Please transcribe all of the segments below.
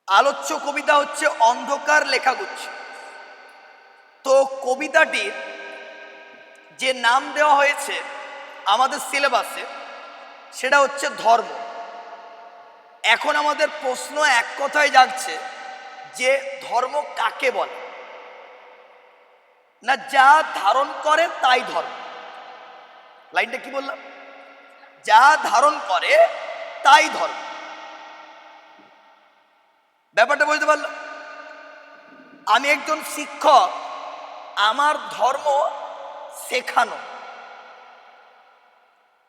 আলোচ্য কবিতা হচ্ছে অন্ধকার লেখাগুচ্ছ। তো কবিতাটির যে নাম দেওয়া হয়েছে আমাদের সিলেবাসে সেটা হচ্ছে ধর্ম। এখন আমাদের প্রশ্ন এক কথায় জাগছে যে ধর্ম কাকে বলে? না, যা ধারণ করে তাই ধর্ম। লাইনটা কি বললাম? যা ধারণ করে তাই ধর্ম। ব্যাপারটা বুঝতে পারলাম? আমি একজন শিক্ষক, আমার ধর্ম শেখানো।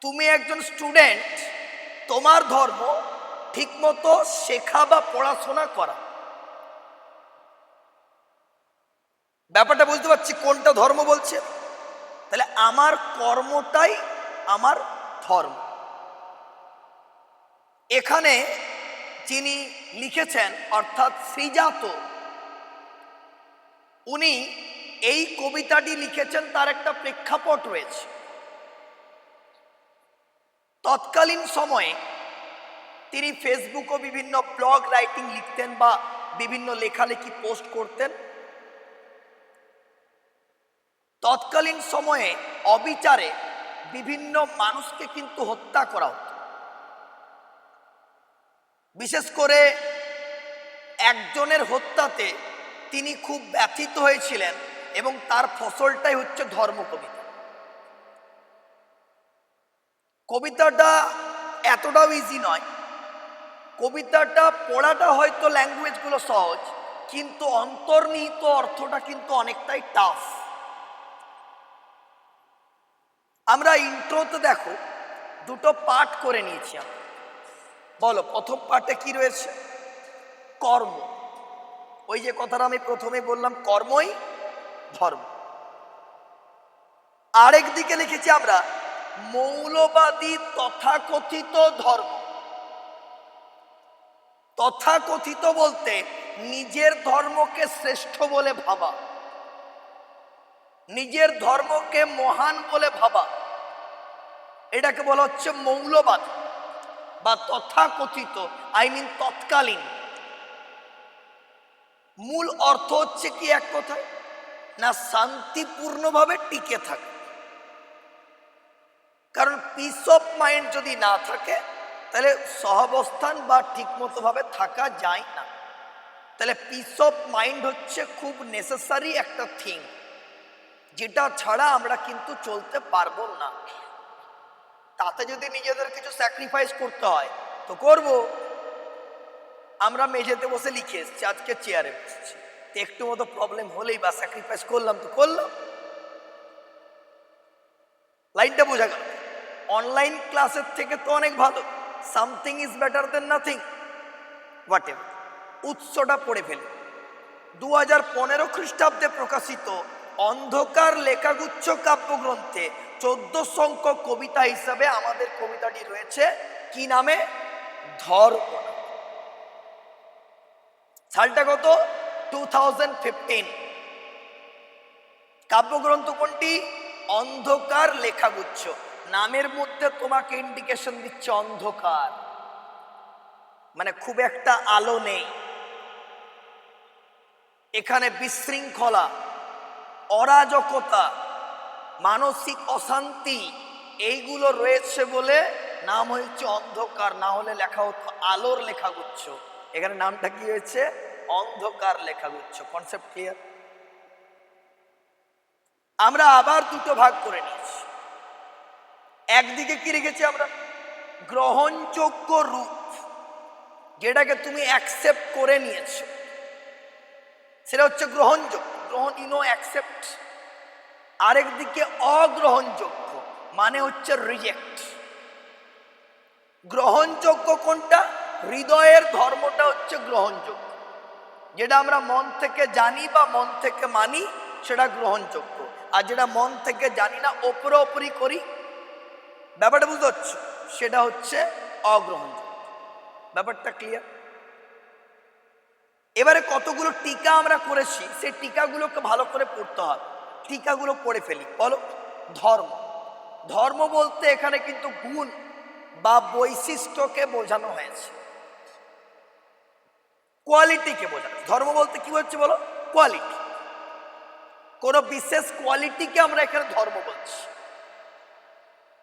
তুমি একজন স্টুডেন্ট, তোমার ধর্ম ঠিকমতো শেখা বা পড়াশোনা করা। ব্যাপারটা বুঝতে পারছি কোনটা ধর্ম বলছে? তাহলে আমার কর্মটাই আমার ধর্ম। এখানে যিনি লিখেছেন অর্থাৎ শ্রীজাত, উনি এই কবিতাটি লিখেছেন, তার একটা প্রেক্ষাপট রয়েছে। তৎকালীন সময়ে তিনি ফেসবুক ও বিভিন্ন ব্লগ রাইটিং লিখতেন বা বিভিন্ন লেখালেখি পোস্ট করতেন। তৎকালীন সময়ে অবিচারে বিভিন্ন মানুষকে কিন্তু হত্যা করা হতো। বিশেষ করে একজনের হত্যাতে তিনি খুব ব্যথিত হয়েছিলেন এবং তার ফসলটাই হচ্ছে ধর্ম কবিতা। কবিতাটা এতটাও ইজি নয়। কবিতাটা পড়াটা হয়তো ল্যাঙ্গুয়েজগুলো সহজ, কিন্তু অন্তর্নিহিত অর্থটা কিন্তু অনেকটাই টাফ। আমরা ইন্ট্রোতে দেখো দুটো পার্ট করে নিয়েছি। বলো, প্রথম পার্টে কি রয়েছে? কর্ম। ওই যে কথাটা আমি প্রথমে বললাম, কর্মই ধর্ম। আরেক দিকে লিখেছি আমরা মৌলবাদী তথাকথিত ধর্ম। তথাকথিত বলতে নিজের ধর্মকে শ্রেষ্ঠ বলে ভাবা, নিজের ধর্মকে মহান বলে ভাবা, এটাকে বলা হচ্ছে মৌলবাদ বা তথাকথিত, তৎকালীন। মূল অর্থ হচ্ছে কি এক কথায়? না, শান্তিপূর্ণভাবে টিকে থাকে। কারণ পিস অফ মাইন্ড যদি না থাকে তাহলে সহাবস্থান বা ঠিকমতো ভাবে থাকা যায় না। তাহলে পিস অফ মাইন্ড হচ্ছে খুব নেসেসারি একটা থিং, যেটা ছাড়া আমরা কিন্তু চলতে পারবো না। তাতে যদি নিজেদের কিছু স্যাক্রিফাইস করতে হয় তো করব। আমরা মেঝেতে বসে লিখে এসছি, আজকে চেয়ারে বসছি, একটু মতো প্রবলেম হলেই বা স্যাক্রিফাইস করলাম তো করলাম। লাইনটা বোঝা গেল? অনলাইন ক্লাসের থেকে তো অনেক ভালো। Something is better than nothing. Whatever. উৎসটা পড়ে ফেলি। 2015 খ্রিস্টাব্দে প্রকাশিত অন্ধকার লেখাগুচ্ছ কাব্যগ্রন্থে 14 সংখ্যক কবিতা হিসাবে আমাদের কবিতাটি রয়েছে। কি নামে? ধর্ম। সালটা কত? 2015। কাব্যগ্রন্থ কোনটি? অন্ধকার লেখাগুচ্ছ। নামের মধ্যে তোমাকে ইন্ডিকেশন দিচ্ছে অন্ধকার, মানে খুব একটা আলো নেই এখানে। বিশৃঙ্খলা, অরাজকতা, মানসিক অশান্তি এইগুলো রয়েছে বলে নাম হয়েছে অন্ধকার। না হলে লেখা হতো আলোর লেখাগুচ্ছ। এখানে নামটা কি হয়েছে? অন্ধকার লেখাগুচ্ছ। Concept clear? আমরা আবার দুটো ভাগ করে নিয়েছি। একদিকে কি রেখেছি আমরা? গ্রহণযোগ্য রূপ, যেটাকে তুমি অ্যাকসেপ্ট করে নিয়েছো, সেটা হচ্ছে গ্রহণযোগ্য। অ্যাকসেপ্ট। আরেকদিকে অগ্রহণযোগ্য, মানে হচ্ছে রিজেক্ট। গ্রহণযোগ্য কোনটা? হৃদয়ের ধর্মটা হচ্ছে গ্রহণযোগ্য। যেটা আমরা মন থেকে জানি বা মন থেকে মানি সেটা গ্রহণযোগ্য। আর যেটা মন থেকে জানি না, ওপরি করি, ব্যাপারটা বুঝতে পারছো, সেটা হচ্ছে অগ্রহণযোগ্য। ব্যাপারটা ক্লিয়ার? এবারে কতগুলো টিকা আমরা করেছি, সেই টিকাগুলোকে ভালো করে পড়তে হবে। টিকাগুলো পড়ে ফেলি। বলো, ধর্ম। ধর্ম বলতে এখানে কিন্তু গুণ, বা বৈশিষ্ট্যকে বোঝানো হয়েছে। কোয়ালিটিকে বোঝানো। ধর্ম বলতে কি হচ্ছে বলো? কোয়ালিটি। কোন বিশেষ কোয়ালিটিকে আমরা এখানে ধর্ম বলছি।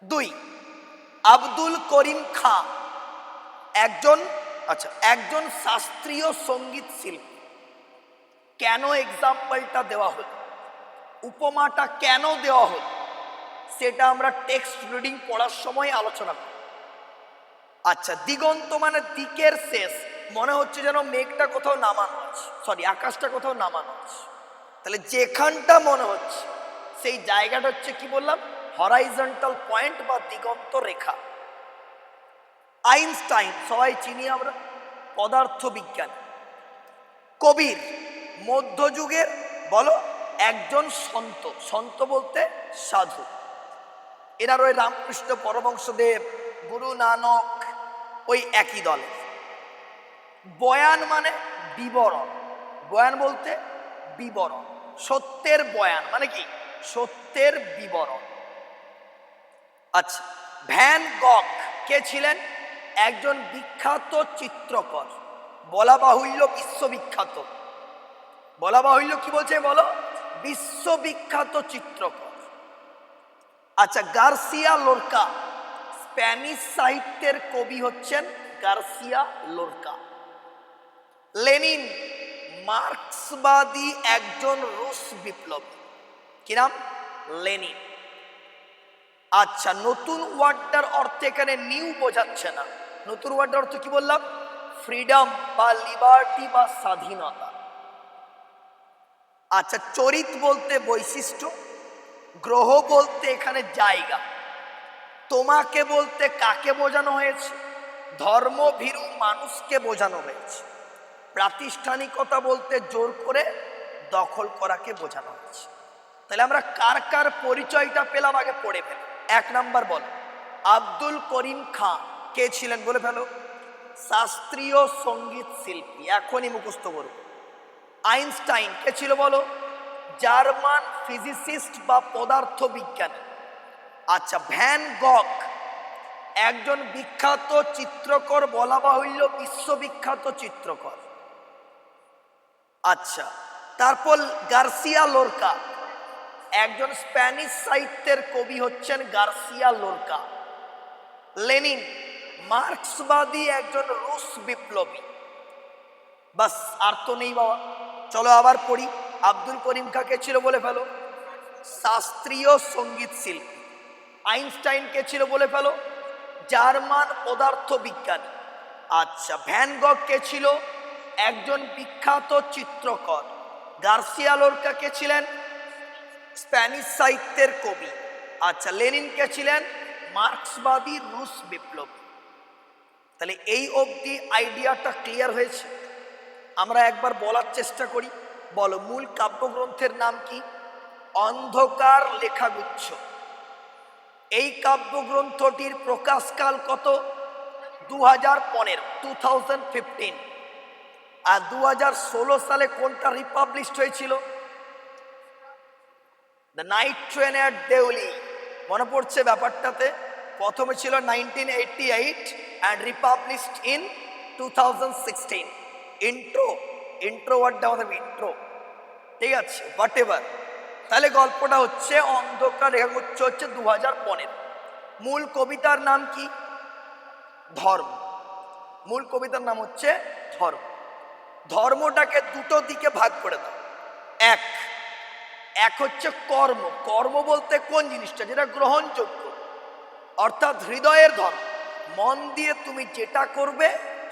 2, আব্দুল করিম খাঁ একজন শাস্ত্রীয় সঙ্গীত শিল্পী। কেন এক্সাম্পলটা দেওয়া হলো, উপমাটা কেন দেওয়া হলো, সেটা আমরা টেক্সট রিডিং পড়ার সময় আলোচনা করব। আচ্ছা, দিগন্ত মানে দিকের শেষ, মনে হচ্ছে যেন মেঘটা কোথাও নামানো আছে, আকাশটা কোথাও নামানো আছে। তাহলে যেখানটা মনে হচ্ছে সেই জায়গাটা হচ্ছে কি বললাম? হরাইজন্টাল পয়েন্ট বা দিগন্ত রেখা। আইনস্টাইন সবাই চিনি আমরা, পদার্থ বিজ্ঞান। কবির মধ্যযুগের বলো একজন সন্ত, সন্ত বলতে সাধু। এনার ওই রামকৃষ্ণ পরমহংসদেব, গুরু নানক ওই একই দলে। বয়ান মানে বিবরণ, বয়ান বলতে বিবরণ, সত্যের বয়ান মানে কি? সত্যের বিবরণ। আচ্ছা, ভ্যান গগ কে ছিলেন? একজন বিখ্যাত চিত্রকর, বলা বাহুল্য বিশ্ববিখ্যাত। বলা বাহুল্য কি বলছে বলো? বিশ্ববিখ্যাত চিত্রকর। আচ্ছা, গার্সিয়া লোরকা, স্প্যানিশ সাহিত্যের কবি হচ্ছেন গার্সিয়া লোরকা। লেনিন মার্ক্সবাদী একজন রুশ বিপ্লবী। কি নাম? লেনিন। আচ্ছা, নতুন ওয়ার্ডটার অর্থ এখানে নিউ বোঝাচ্ছে না। নতুন ওয়ার্ডটার অর্থ কি বললাম? ফ্রিডম বা লিবার্টি বা স্বাধীনতা। আচ্ছা, চরিত বলতে বৈশিষ্ট্য, গ্রহ বলতে এখানে জায়গা, তোমাকে বলতে কাকে বোঝানো হয়েছে? ধর্মভীরু মানুষকে বোঝানো হয়েছে। প্রাতিষ্ঠানিকতা বলতে জোর করে দখল করাকে বোঝানো হয়েছে। তাহলে আমরা কার কার পরিচয়টা পেলাম আগে পড়ে ফেল। 1 নাম্বার বল, আব্দুল করিম খাঁ কে ছিলেন বলে ফেলো? শাস্ত্রীয় সঙ্গীত শিল্পী, এখনই মুখস্থ করব। আইনস্টাইন কে ছিল বলো? জার্মান ফিজিসিস্ট বা পদার্থ বিজ্ঞানী। আচ্ছা, ভ্যান গগ একজন বিখ্যাত চিত্রকর, বলা বাহুল্য বিশ্ববিখ্যাত চিত্রকর। আচ্ছা, তারপর গার্সিয়া লোরকা একজন স্প্যানিশ সাহিত্যের কবি হচ্ছেন গার্সিয়া লোরকা। লেনিন মার্ক্সবাদী একজন রুশ বিপ্লবী। বাস, আর তো নেই বাবা। চলো আবার পড়ি। আব্দুল করিম খাঁ কে ছিল বলে ফেলো? শাস্ত্রীয় সঙ্গীত শিল্পী। আইনস্টাইন কে ছিল বলে ফেলো? জার্মান পদার্থ বিজ্ঞানী। আচ্ছা, ভ্যান গগ কে ছিল? একজন বিখ্যাত চিত্রকর। গার্সিয়া লোরকা কে ছিলেন? স্প্যানিশ সাহিত্যের কবি। আচ্ছা, লেনিন কে ছিলেন? মার্ক্সবাদী রুশ বিপ্লবী। তাহলে এই অবধি আইডিয়াটা ক্লিয়ার হয়েছে। আমরা একবার বলার চেষ্টা করি। বলো, মূল কাব্যগ্রন্থের নাম কি? অন্ধকার লেখাগুচ্ছ। এই কাব্যগ্রন্থটির প্রকাশকাল কত? 2015। আর 2016 সালে কোনটা রিপাবলিশড হয়েছিল? The Night Train at Deoli. মনে পড়ছে ব্যাপারটাতে? প্রথমে ছিল 1988 অ্যান্ড রিপাবলিশড ইন 2016। ইন্ট্রো ওয়ার্ডটা আমাদের ইন্ট্রো, ঠিক আছে, হোয়াট এভার। তাহলে গল্পটা হচ্ছে অন্ধকার রেখাগুচ্ছ হচ্ছে 2015। মূল কবিতার নাম কি? ধর্ম। মূল কবিতার নাম হচ্ছে ধর্ম। ধর্মটাকে দুটো দিকে ভাগ করে দাও। এক হচ্ছে কর্ম। কর্ম বলতে কোন জিনিসটা? যেটা গ্রহণযোগ্য, অর্থাৎ হৃদয়ের ধর্ম। মন দিয়ে তুমি যেটা করবে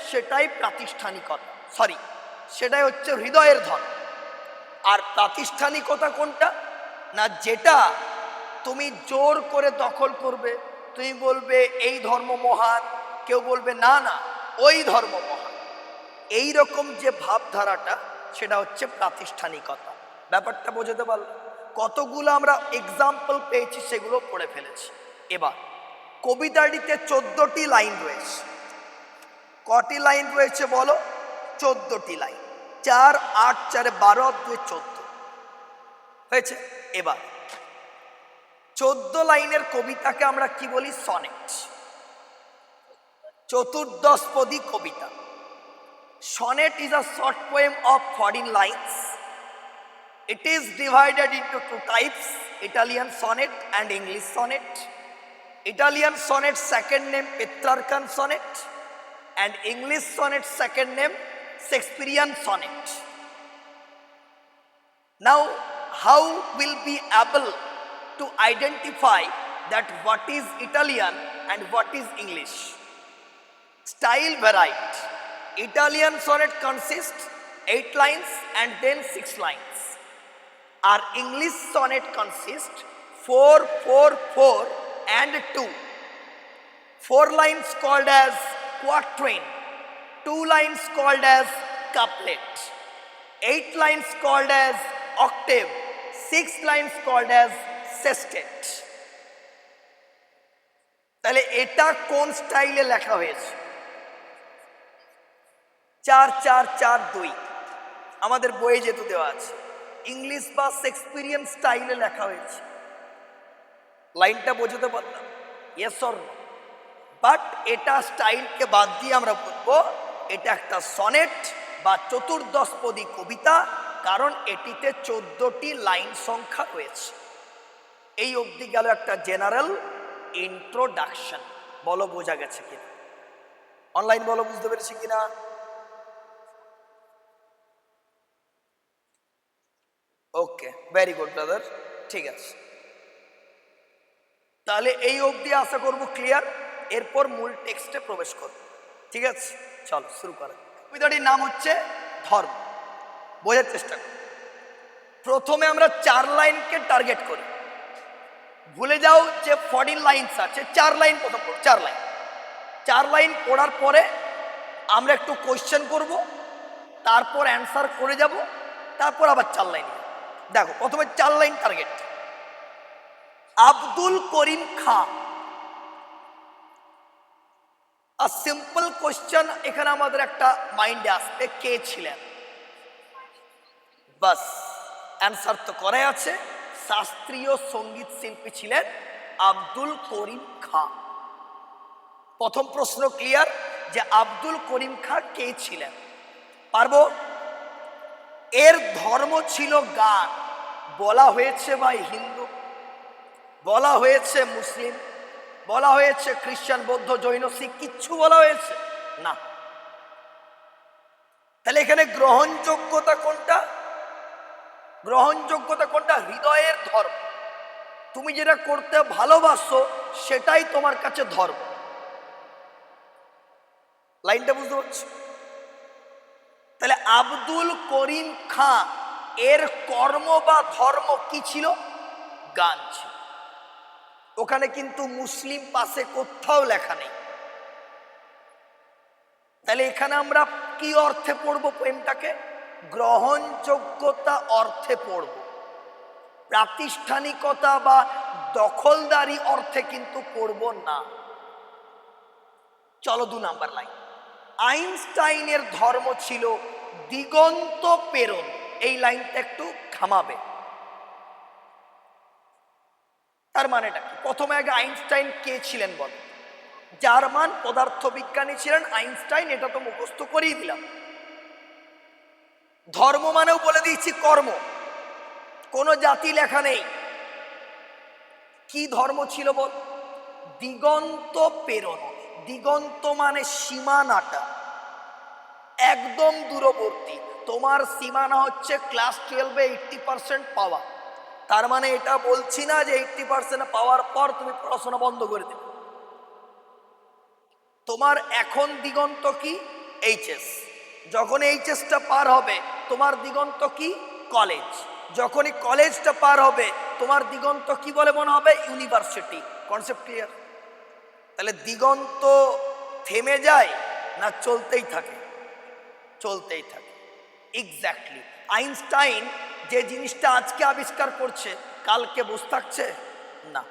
সেটাই প্রাতিষ্ঠানিকতা, সেটাই হচ্ছে হৃদয়ের ধর্ম। আর প্রাতিষ্ঠানিকতা কোনটা? না, যেটা তুমি জোর করে দখল করবে। তুমি বলবে এই ধর্ম মহান, কেউ বলবে না না ওই ধর্ম মহান। এই রকম যে ভাবধারাটা, সেটা হচ্ছে প্রাতিষ্ঠানিকতা। ব্যাপারটা বোঝাতে পারলো? কতগুলো আমরা এক্সাম্পল পেয়েছি, সেগুলো পড়ে ফেলেছি। এবার কবিতাটিতে 14টি লাইন রয়েছে। কটি লাইন রয়েছে বলো? 14টি লাইন। 4, 8, 4, 12, 2, 14 হয়েছে। এবার 14 লাইনের কবিতাকে আমরা কি বলি? সনেট। চতুর্দশপদী কবিতা। Sonnet is a short poem of 14 lines. It is divided into two types, Italian sonnet and English sonnet. Italian sonnet second name Petrarchan sonnet and English sonnet second name Shakespearean sonnet. Now, how will be able to identify that what is Italian and what is English? Style varied. Italian sonnet consists 8 lines and then 6 lines. Our English sonnet consists 4, 4, 4 and 2. 4 lines called as quatrain, 2 lines called as couplet, 8 lines called as octave, 6 lines called as sestet. তাহলে এটা কোন স্টাইলে লেখা হয়েছে? 4-4-4-2 আমাদের বইয়ে যেহেতু দেওয়া আছে, ইংলিশ বা শেক্সপিয়ারিয়ান স্টাইলে লেখা হয়েছে। লাইনটা বোঝাতে পারলাম? Yes or no? বাট এটা স্টাইলকে বাদ দিয়ে আমরা বলবো এটা একটা সনেট বা চতুর্দশপদী কবিতা, কারণ এটিতে 14টি লাইন সংখ্যা রয়েছে। এই অবধি গেল একটা জেনারেল ইন্ট্রোডাকশন। বলো বোঝা গেছে কিনা? অনলাইন বলো বুঝতে পেরেছি কিনা? ওকে, ভেরি গুড ব্রাদার, ঠিক আছে। তাহলে এই অবধি আশা করব ক্লিয়ার। এরপর মূল টেক্সটে প্রবেশ করব, ঠিক আছে? চলো শুরু করা। কবিতাটির নাম হচ্ছে ধর্ম। বোঝার চেষ্টা করি। প্রথমে আমরা 4 লাইনকে টার্গেট করি। ভুলে যাও যে 14 লাইনস আছে, 4 লাইন প্রথম পড়ো, 4 লাইন। 4 লাইন পড়ার পরে আমরা একটু কোয়েশ্চেন করব, তারপর অ্যান্সার করে যাব, তারপর আবার 4 লাইন। দেখো প্রথমে 4 line target. Abdul Karim Khan. A simple question এখানে আমাদের একটা মাইন্ডে আসবে, কে ছিলেন? বাস অ্যান্সার তো করাই আছে। শাস্ত্রীয় সঙ্গীত শিল্পী ছিলেন আব্দুল করিম খাঁ। প্রথম প্রশ্ন ক্লিয়ার যে আব্দুল করিম খাঁ কে ছিলেন? পারবো? এর ধর্ম ছিল গান। বলা হয়েছে ভাই হিন্দু, বলা হয়েছে মুসলিম, বলা হয়েছে খ্রিস্টান, বৌদ্ধ, জৈন, শিখ, কিচ্ছু বলা হয়েছে না। তাহলে এখানে গ্রহণযোগ্যতা কোনটা? গ্রহণযোগ্যতা কোনটা? হৃদয়ের ধর্ম। তুমি যেটা করতে ভালোবাসো সেটাই তোমার কাছে ধর্ম। লাইনটা বুঝতে পারছো? তাহলে আব্দুল করিম খাঁ এর কর্ম বা ধর্ম কি ছিল? গান ছিল। ওখানে কিন্তু মুসলিম পাশে কোথাও লেখা নেই। তাহলে এখানে আমরা কি অর্থে পড়বো পোয়েমটাকে? গ্রহণযোগ্যতা অর্থে পড়ব, প্রাতিষ্ঠানিকতা বা দখলদারি অর্থে কিন্তু পড়ব না। চলো 2 নাম্বার লাইন। আইনস্টাইনের ধর্ম ছিল দিগন্ত প্রেরণ। এই লাইনটা একটু থামাবে। তার মানেটা কি? প্রথমে আগে আইনস্টাইন কে ছিলেন বল? জার্মান পদার্থবিজ্ঞানী ছিলেন আইনস্টাইন, এটা তো মুখস্থ করিয়ে দিলাম। ধর্ম মানেও বলে দিয়েছি কর্ম, কোন জাতি লেখা নেই। কি ধর্ম ছিল বল? দিগন্ত প্রেরণ। দিগন্ত মানে সীমানাটা, একদম দূরবর্তী। তোমার সীমানা হচ্ছে ক্লাস 12-এ 80% পাওয়া। তার মানে এটা বলছি না যে 80% পাওয়ার পর তুমি পড়াশোনা বন্ধ করে দেবে। তোমার এখন দিগন্ত কি? এইচএস। যখন এইচএসটা পার হবে তোমার দিগন্ত কি? কলেজ। যখনই কলেজটা পার হবে তোমার দিগন্ত কি বলে মনে হবে? ইউনিভার্সিটি। Concept clear? তাহলে দিগন্ত থেমে যায় না চলতেই থাকে? চলতেই থাকে। এক্স্যাক্টলি। আইনস্টাইন যে জিনিসটা আজকে আবিষ্কার করছে কালকে বসে থাকছে না।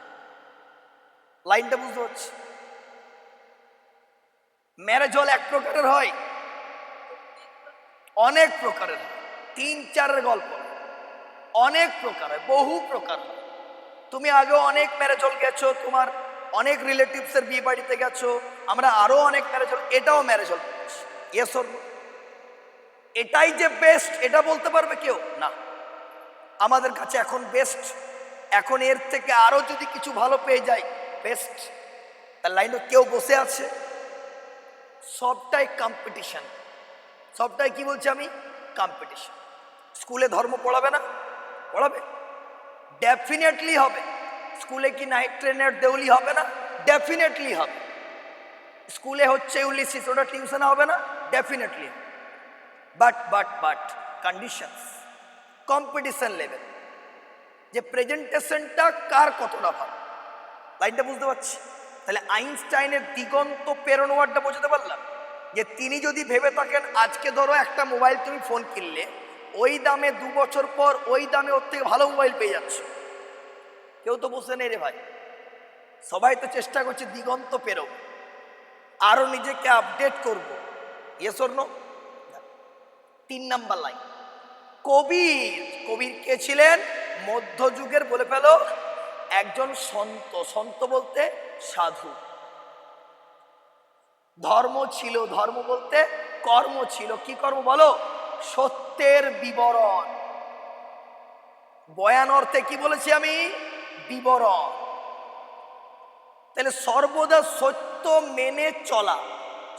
লাইনটা বুঝতে পারছি? ম্যারেজল এক প্রকারের হয়, অনেক প্রকারের হয়। 3-4 গল্প, অনেক প্রকার হয়, বহু প্রকার হয়। তুমি আগে অনেক ম্যারেজল গেছো, তোমার অনেক রিলেটিভসের বিয়ে বাড়িতে গেছো, আমরা আরো অনেক ম্যারেজল, এটাও ম্যারেজল। Yes or no? এটাই যে বেস্ট এটা বলতে পারবে কেউ না। আমাদের কাছে এখন বেস্ট, এখন এর থেকে আরো যদি কিছু ভালো পেয়ে যায় বেস্ট। তার লাইনে কেউ বসে আছে? সবটাই কম্পিটিশন, সবটাই কি বলছি আমি, কম্পিটিশন। স্কুলে ধর্ম পড়াবে না? পড়াবে, ডেফিনেটলি হবে। স্কুলে কি নাইট ট্রেনের দেউলি হবে না? ডেফিনেটলি হবে। স্কুলে হচ্ছে ইউলিসিস, ওটা টিউশনে হবে না? Definitely. But conditions, competition level, যে প্রেজেন্টেশনটা কার কতটা ভালো। লাইনটা বুঝতে পারছি? তাহলে আইনস্টাইনের দিগন্ত প্রেরণ ওয়ার্ডটা বুঝতে পারলাম, যে তিনি যদি ভেবে থাকেন আজকে ধরো একটা মোবাইল তুমি ফোন কিনলে, ওই দামে 2 বছর পর ওই দামে ওর থেকে ভালো মোবাইল পেয়ে যাচ্ছ। কেউ তো বসে নেই রে ভাই, সবাই তো চেষ্টা করছে দিগন্ত পেরো, আরো নিজেকে আপডেট করব। Yes or no? 3 number line, Kabir. Kabir কে ছিলেন? মধ্যযুগের, বলে ফেলো, একজন সন্ত। সন্ত বলতে সাধু। ধর্ম ছিল, ধর্ম বলতে কর্ম ছিল। কি কর্ম বলো? সত্যের বিবরণ। বয়ান অর্থে কি বলেছি আমি? বিবরণ। তাহলে সর্বদা সত্য মেনে চলা,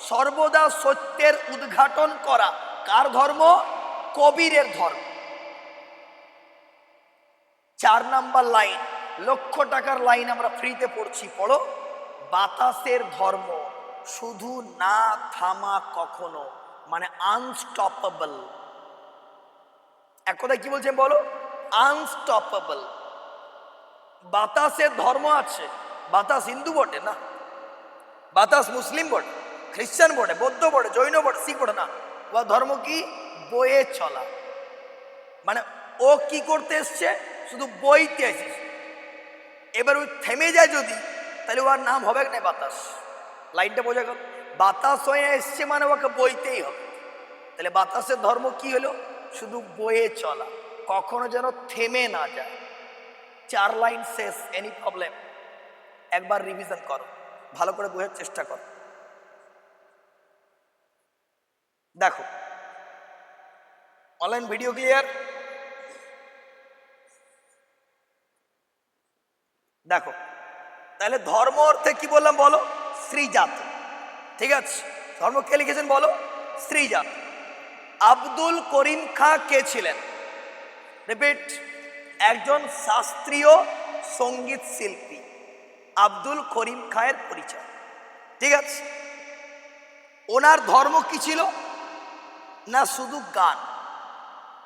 সর্বদা সত্যের উদ্ঘাটন করা কার ধর্ম? কবিরের ধর্ম। 4 নাম্বার লাইন, লক্ষ টাকার লাইন আমরা ফ্রিতে পড়ছি, পড়ো। বাতাসের ধর্ম, শুধু না থামা কখনো, মানে আনস্টপেবল। এক কথায় কি বলছেন বলো? আনস্টপেবল। বাতাসের ধর্ম আছে। বাতাস হিন্দু বটে না, বাতাস মুসলিম বটে, খ্রিস্টান বটে, বৌদ্ধ বটে, জৈন বটে, শিখ বটে না। ও ধর্ম কি? বয়ে চলা। মানে ও কি করতে এসছে? শুধু বইতে এসেছে। এবার ওই থেমে যায় যদি, তাহলে ওর নাম হবে না বাতাস। লাইনটা বোঝা গেল? বাতাস হয়ে এসছে মানে ওকে বইতেই হবে। তাহলে বাতাসের ধর্ম কি হলো? শুধু বয়ে চলা, কখনো যেন থেমে না যায়। 4 লাইন শেষ। Any problem? একবার রিভিশন করো, ভালো করে বোঝার চেষ্টা করো। দেখো, অনলাইন ভিডিও ক্লিয়ার? দেখো, তাহলে ধর্ম অর্থে কি বললাম বলো? শ্রীজাত। ঠিক আছে, ধর্ম কে লিখেছেন বলো? শ্রীজাত। আব্দুল করিম খাঁ কে ছিলেন? রিপিট, একজন শাস্ত্রীয় সঙ্গীত শিল্পী। আব্দুল করিম খাঁয়ের পরিচয়। ঠিক আছে, ওনার ধর্ম কি ছিল? না শুধু গান।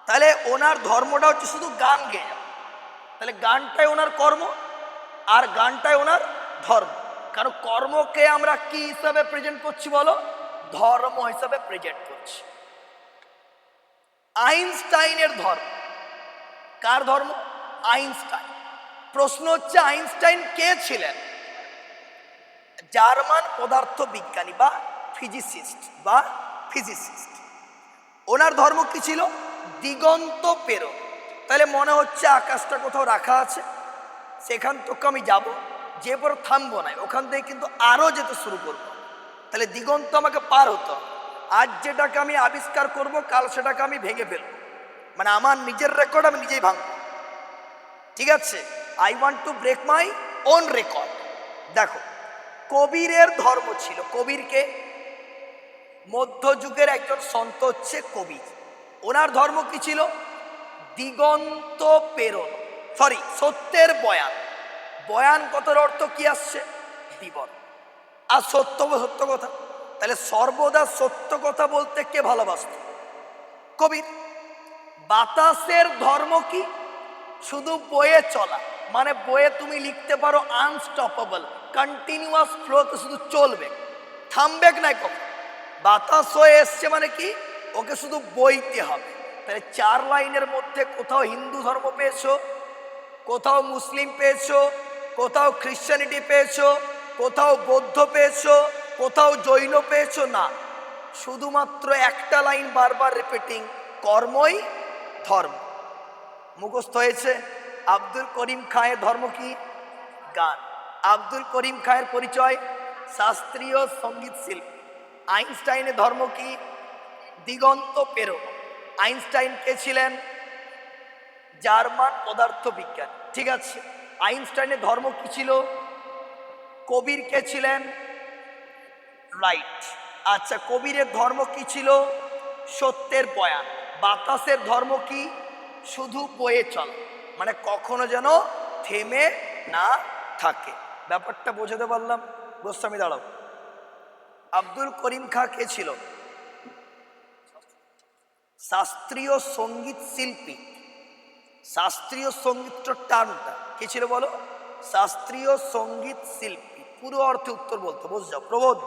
তাহলে ওনার ধর্মটা হচ্ছে শুধু গান গেয়ে যাওয়া। তাহলে গানটাই ওনার কর্ম, আর গানটাই ওনার ধর্ম। কারণ কর্মকে আমরা কি হিসাবে প্রেজেন্ট করছি বলো? ধর্ম হিসাবে প্রেজেন্ট করছি। আইনস্টাইনের ধর্ম, কার ধর্ম? আইনস্টাইন। প্রশ্ন হচ্ছে আইনস্টাইন কে ছিলেন? জার্মান পদার্থ বিজ্ঞানী বা ফিজিসিস্ট। ওনার ধর্ম কি ছিল? দিগন্ত পেরো। তাহলে মনে হচ্ছে আকাশটা কোথাও রাখা আছে, সেখান থেকে আমি যাব, যে পর থামবো না, ওখান থেকে কিন্তু আরো যেতে শুরু করব। তাহলে দিগন্ত আমাকে পার হতো। আজ যেটাকে আমি আবিষ্কার করব, কাল সেটাকে আমি ভেঙে ফেলবো। মানে আমার নিজের রেকর্ড আমি নিজেই ভাঙবো। ঠিক আছে, I want to break my own record. দেখো, কবিরের ধর্ম ছিল। কবিরকে? মধ্যযুগের একজন সন্ত হচ্ছে কবির। ওনার ধর্ম কি ছিল? দিগন্ত প্রেরণ, সত্যের বয়ান। বয়ান কথার অর্থ কি আসছে? বিবরণ। আর সত্য সত্য কথা। তাহলে সর্বদা সত্য কথা বলতে কে ভালোবাসত? কবির। বাতাসের ধর্ম কি? শুধু বয়ে চলা। মানে বয়ে তুমি লিখতে পারো আনস্টপেবল, কন্টিনিউয়াস ফ্লোতে শুধু চলবে, থামবে না কখন। বাতাস হয়ে এসছে মানে কি? ওকে শুধু বইতে হবে। তাহলে 4 লাইনের মধ্যে কোথাও হিন্দু ধর্ম পেয়েছো, কোথাও মুসলিম পেয়েছো, কোথাও খ্রিশ্চানিটি পেয়েছো, কোথাও বৌদ্ধ পেয়েছো, কোথাও জৈন পেয়েছো না। শুধুমাত্র একটা লাইন বারবার রিপিটিং, কর্মই ধর্ম। মুখস্থ হয়েছে? আব্দুল করিম খাঁয়ের ধর্ম কি? গান। আব্দুল করিম খাঁয়ের পরিচয়? শাস্ত্রীয় সঙ্গীত শিল্পী। আইনস্টাইনের ধর্ম কি? দিগন্ত প্রেরণ। আইনস্টাইন কে ছিলেন? জার্মান পদার্থবিজ্ঞান। ঠিক আছে, আইনস্টাইনের ধর্ম কি ছিল? কবির কে ছিলেন? রাইট। আচ্ছা, কবিরের ধর্ম কি ছিল? সত্যের বয়ান। বাতাসের ধর্ম কি? শুধু বয়ে চল, মানে কখনো যেন থেমে না থাকে। ব্যাপারটা বোঝাতে পারলাম? গোস্বামী দাঁড়াও। আব্দুল করিম খাঁ কে ছিল? শাস্ত্রীয় সঙ্গীত শিল্পী। শাস্ত্রীয় সঙ্গীতটার টার্মটা কি ছিল বলো? শাস্ত্রীয় সঙ্গীত শিল্পী। পুরো অর্থে উত্তর বলতে বুঝ যাও। প্রবোধ।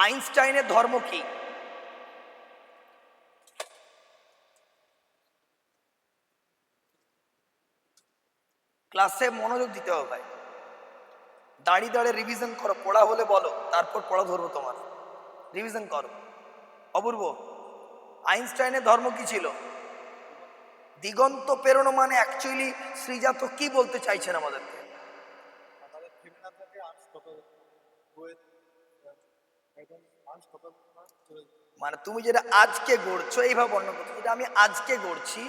আইনস্টাইনের ধর্ম কি? ক্লাসে মনোযোগ দিতে হবে ভাই। দাঁড়িয়ে দাঁড়িয়ে রিভিশন করো, পড়া হলে বলো, তারপর পড়া ধরবো তোমার। রিভিশন করো। অপূর্ব, আইনস্টাইনের ধর্ম কি ছিল? দিগন্ত পেরোনো। মানে অ্যাকচুয়ালি শ্রীজাত কি বলতে চাইছেন আমাদেরকে? মানে তুমি যেটা আজকে গড়ছো এইভাবে বর্ণনা করছো, যেটা আমি আজকে গড়ছি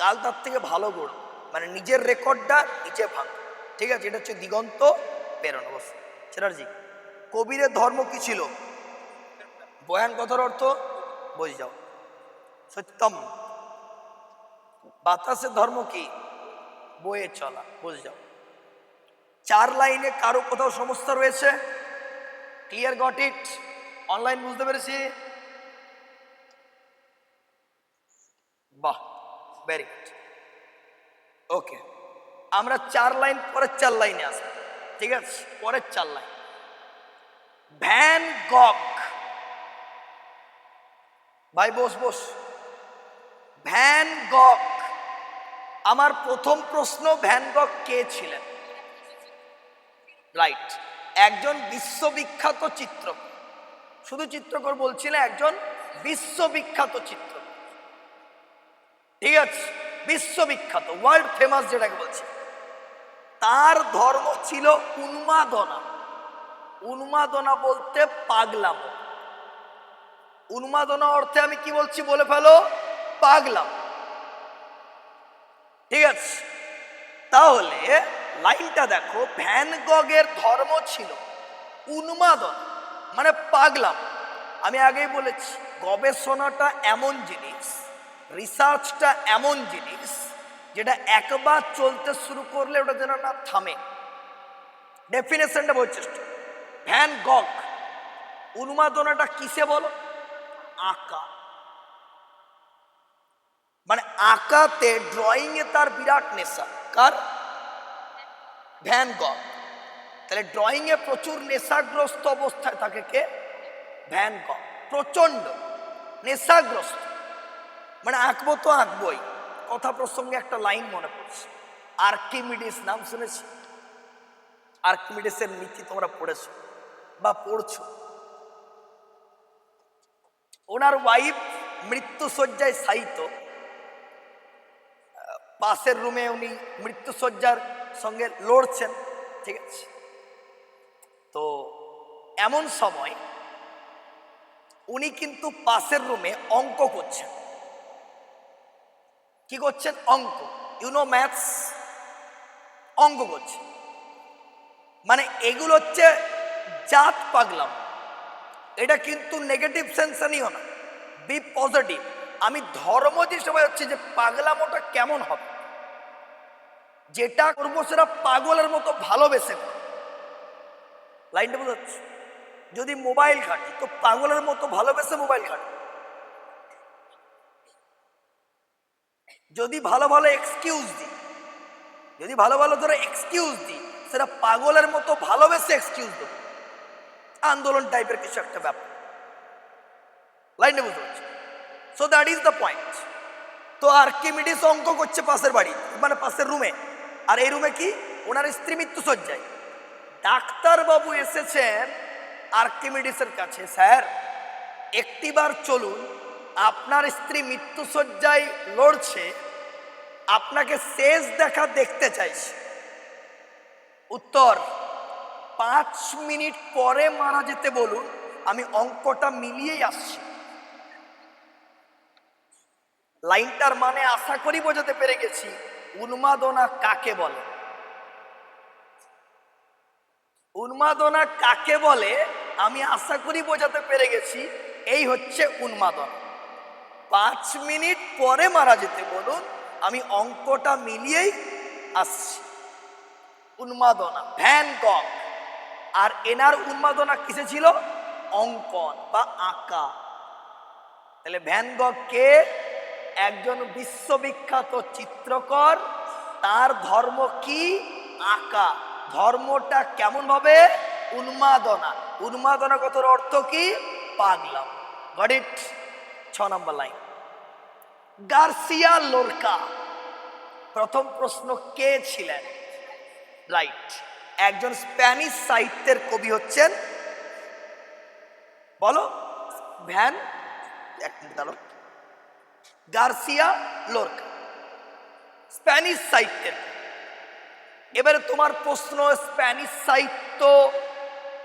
কাল তার থেকে ভালো গড়ব, মানে নিজের রেকর্ডটা নিজে ভাঙ। ঠিক আছে, এটা হচ্ছে দিগন্ত প্রেরণ অবস্থা। চ্যাটার্জি, কবিরের ধর্ম কি ছিল? বয়ান কথার অর্থ বুঝে যাও। সত্যম। বাতাসের ধর্ম কি? বয়ে চলা, বুঝে যাও। চার লাইনে কারো কোথাও সমস্যা রয়েছে? Clear, got it? অনলাইন বুঝতে পেরেছি? বাহ, ভেরি গুড। ওকে, আমরা চার লাইন পরের চার লাইনে আসবো। ঠিক আছে, পরের চার লাইন। ভ্যান গগ। ভাই বস বস। ভ্যান গগ। আমার প্রথম প্রশ্ন, ভ্যান গগ কে ছিলেন? রাইট, একজন বিশ্ববিখ্যাত চিত্রকর। শুধু চিত্রকর বলছি না, একজন বিশ্ববিখ্যাত চিত্রকর। ঠিক আছে, বিশ্ববিখ্যাত, ওয়ার্ল্ড ফেমাস যেটাকে বলছি। তার ধর্ম ছিল উন্মাদনা। উন্মাদনা বলতে পাগলাম। উন্মাদনা অর্থে আমি কি বলছি বলে ফেলো? পাগলাম। ঠিক আছে, তাহলে লাইনটা দেখো, ভ্যান গগের ধর্ম ছিল উন্মাদনা, মানে পাগলাম। আমি আগেই বলেছি, গবেষণাটা এমন জিনিস, রিসার্চটা এমন জিনিস, যেটা একবার চলতে শুরু করলে ওটা যেন না থামে। ডেফিনেশনটা বলছে ভ্যান গগ। উন্মাদনাটা কিসে বলো? আঁকা। মানে আঁকাতে, ড্রয়িং এ তার বিরাট নেশা। কার? ভ্যান গগ। তাহলে ড্রয়িং এ প্রচুর নেশাগ্রস্ত অবস্থায় থাকে কে? ভ্যান গগ। প্রচন্ড নেশাগ্রস্ত, মানে আঁকবো তো আঁকবোই। কথা প্রসঙ্গে একটা লাইন মনে পড়ছে। আর্কিমিডিস নাম শুনেছি? আর্কিমিডিসের নীতি তোমরা পড়েছো বা পড়ছো? ওনার ওয়াইফ মৃত্যুশয্যায় শায়িত, পাশের রুমে উনি মৃত্যুশয্যার সঙ্গে লড়ছেন। ঠিক আছে, তো এমন সময় উনি কিন্তু পাশের রুমে অঙ্ক করছেন। কি করছেন? অঙ্ক। You know maths. অঙ্ক করছেন। মানে এগুলো হচ্ছে জাত পাগলাম। এটা কিন্তু নেগেটিভ সেন্সে নিও না, বি পজিটিভ। আমি ধর্ম যে সময় হচ্ছে যে পাগলামোটা কেমন হবে, যেটা করবো সেটা পাগলের মতো ভালোবেসে। লাইনটা বোঝাচ্ছে? যদি মোবাইল ঘাটি তো পাগলের মতো ভালোবেসে মোবাইল ঘাটি। যদি ভালো ভালো এক্সকিউজ দিই, যদি ভালো ভালো ধরে এক্সকিউজ দিই, সেটা পাগলের মতো ভালোবেসে এক্সকিউজ দেবো। আন্দোলন টাইপের কিছু একটা ব্যাপার। লাইনটা বুঝতে পারছি? So that is the point. তো আর্কিমিডিস অঙ্ক করছে পাশের বাড়ি, মানে পাশের রুমে। আর এই রুমে কি? ওনার স্ত্রী মৃত্যুশয্যায়। ডাক্তার বাবু এসেছেন আর্কিমিডিসের কাছে, স্যার একটিবার চলুন, আপনার স্ত্রী মৃত্যুশয্যায় লড়ছে, আপনাকে শেষ দেখা দেখতে চাইছে। উত্তর, 5 মিনিট পরে মারা যেতে বলুন, আমি অঙ্কটা মিলিয়েই আসছি। লাইনটার মানে আশা করি বোঝাতে পেরে গেছি। উন্মাদনা কাকে বলে? উন্মাদনা কাকে বলে আমি আশা করি বোঝাতে পেরে গেছি। এই হচ্ছে উন্মাদনা। 5 মিনিট পরে মারা যেতে বলুন, আমি অঙ্কটা মিলিয়েই আসছি। উন্মাদনা ভ্যান গগ, আর এনার উন্মাদনা কিসে ছিল? অঙ্কন বা আঁকা। তাহলে ভ্যান গগ কে? একজন বিশ্ববিখ্যাত চিত্রকর। তার ধর্ম কি? আঁকা। ধর্মটা কেমন ভাবে? উন্মাদনা। উন্মাদনা কথার অর্থ কি? পাগলাম। Got it? 6 number line. Garcia Lorca প্রথম প্রশ্ন কে ছিলেন? রাইট, একজন স্প্যানিশ সাহিত্যের কবি হচ্ছেন, বলো ভ্যান, এক মিনিট দাঁড়াও, গার্সিয়া লোরকা, স্প্যানিশ সাহিত্যের। এবারে তোমার প্রশ্ন, স্প্যানিশ সাহিত্য